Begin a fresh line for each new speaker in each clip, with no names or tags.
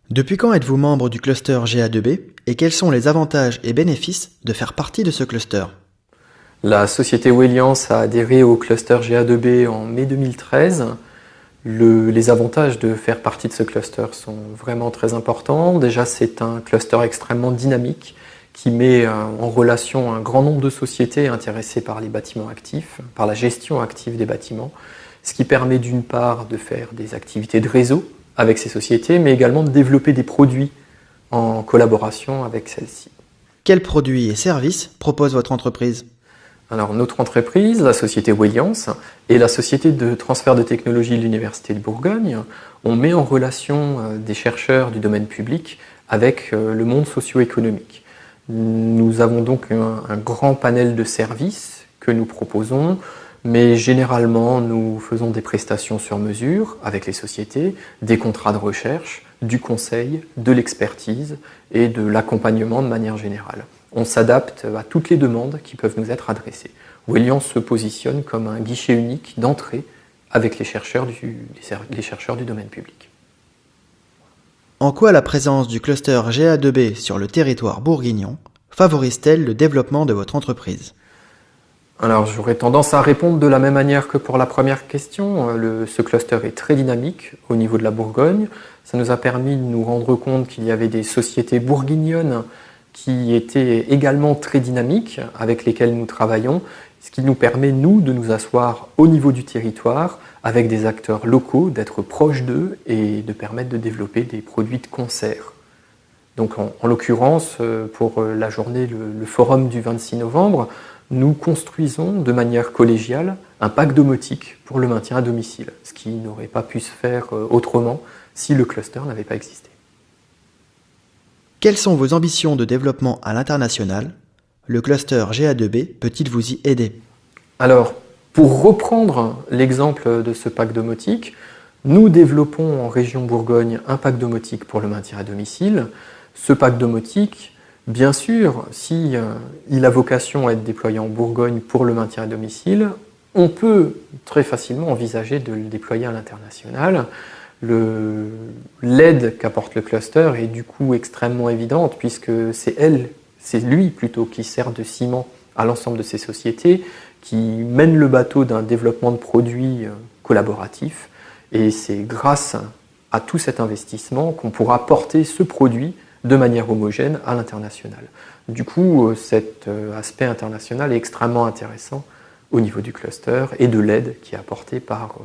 Depuis quand êtes-vous membre du cluster GA2B et quels sont les avantages et bénéfices de faire partie de ce cluster?
La société Welliance a adhéré au cluster GA2B en mai 2013. Les avantages de faire partie de ce cluster sont vraiment très importants. Déjà, c'est un cluster extrêmement dynamique qui met en relation un grand nombre de sociétés intéressées par les bâtiments actifs, par la gestion active des bâtiments, ce qui permet d'une part de faire des activités de réseau avec ces sociétés, mais également de développer des produits en collaboration avec celles-ci.
Quels produits et services propose votre entreprise?
Alors, notre entreprise, la société Welliance et la société de transfert de technologie de l'Université de Bourgogne, on met en relation des chercheurs du domaine public avec le monde socio-économique. Nous avons donc un grand panel de services que nous proposons, mais généralement nous faisons des prestations sur mesure avec les sociétés, des contrats de recherche, du conseil, de l'expertise et de l'accompagnement de manière générale. On s'adapte à toutes les demandes qui peuvent nous être adressées. Welliance se positionne comme un guichet unique d'entrée avec les chercheurs du domaine public.
En quoi la présence du cluster GA2B sur le territoire bourguignon favorise-t-elle le développement de votre entreprise?
Alors, j'aurais tendance à répondre de la même manière que pour la première question. Ce cluster est très dynamique au niveau de la Bourgogne. Ça nous a permis de nous rendre compte qu'il y avait des sociétés bourguignonnes qui étaient également très dynamiques, avec lesquelles nous travaillons, ce qui nous permet, nous, de nous asseoir au niveau du territoire, avec des acteurs locaux, d'être proches d'eux et de permettre de développer des produits de concert. Donc en l'occurrence, pour la journée, le forum du 26 novembre, nous construisons de manière collégiale un pack domotique pour le maintien à domicile, ce qui n'aurait pas pu se faire autrement si le cluster n'avait pas existé.
Quelles sont vos ambitions de développement à l'international? Le cluster GA2B peut-il vous y aider?
Alors, pour reprendre l'exemple de ce pack domotique, nous développons en région Bourgogne un pack domotique pour le maintien à domicile. Ce pack domotique, bien sûr, si il a vocation à être déployé en Bourgogne pour le maintien à domicile, on peut très facilement envisager de le déployer à l'international. L'aide qu'apporte le cluster est du coup extrêmement évidente puisque c'est lui plutôt qui sert de ciment à l'ensemble de ces sociétés, qui mène le bateau d'un développement de produits collaboratifs. Et c'est grâce à tout cet investissement qu'on pourra porter ce produit de manière homogène à l'international. Du coup, cet aspect international est extrêmement intéressant au niveau du cluster et de l'aide qui est apportée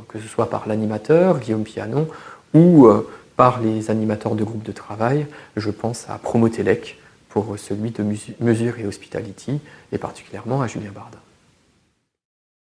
que ce soit par l'animateur, Guillaume Pianon, ou par les animateurs de groupes de travail. Je pense à Promotelec pour celui de Mesure et Hospitality, et particulièrement à Julien Bardin.